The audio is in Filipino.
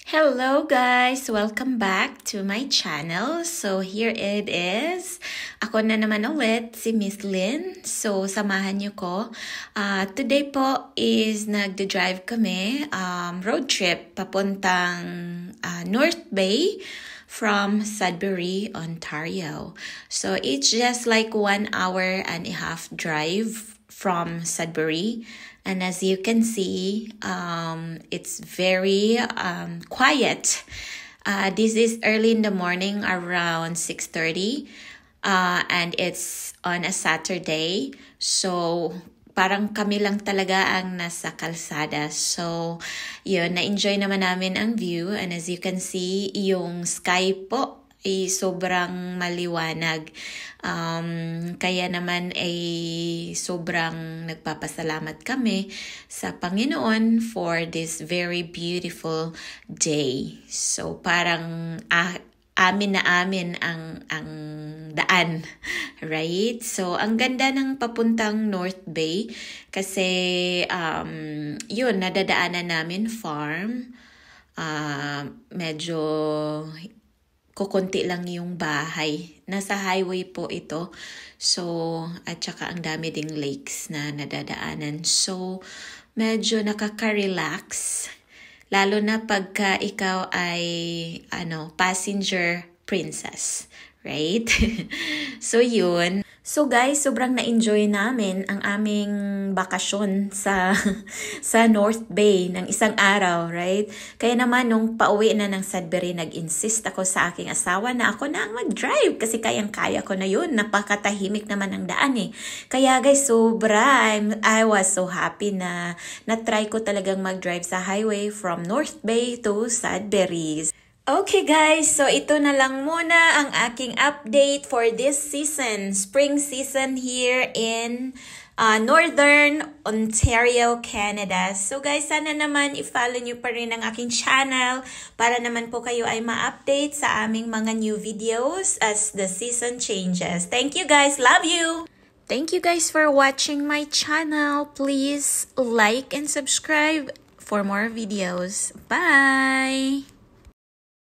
Hello guys! Welcome back to my channel. So here it is. Ako na naman ulit, si Miss Lynn. So samahan niyo ko. Today po is nagde-drive kami. Road trip papuntang North Bay from Sudbury, Ontario. So it's just like 1 hour and a half drive from Sudbury. And as you can see, it's very quiet. This is early in the morning, around 6:30, and it's on a Saturday. So parang kami lang talaga ang nasa kalsada. So yun, na-enjoy naman namin ang view. And as you can see, yung sky po ay sobrang maliwanag. Kaya naman ay sobrang nagpapasalamat kami sa Panginoon for this very beautiful day. So parang amin na amin ang daan, right? So ang ganda ng papuntang North Bay kasi yun, nadadaanan namin farm. Medyo kukunti lang yung bahay. Nasa highway po ito. So, at saka ang dami ding lakes na nadadaanan. So, medyo nakaka-relax. Lalo na pagka ikaw ay passenger princess. Right? So, yun. So guys, sobrang na-enjoy namin ang aming bakasyon sa North Bay ng isang araw, right? Kaya naman nung pauwi na ng Sudbury, nag-insist ako sa aking asawa na ako na ang mag-drive kasi kayang-kaya ko na yun. Napakatahimik naman ang daan eh. Kaya guys, I was so happy na na-try ko talagang mag-drive sa highway from North Bay to Sudbury. Okay guys, so ito na lang muna ang aking update for this season, spring season here in Northern Ontario, Canada. So guys, sana naman i-follow nyo pa rin ang aking channel para naman po kayo ay ma-update sa aming mga new videos as the season changes. Thank you guys, love you! Thank you guys for watching my channel. Please like and subscribe for more videos. Bye!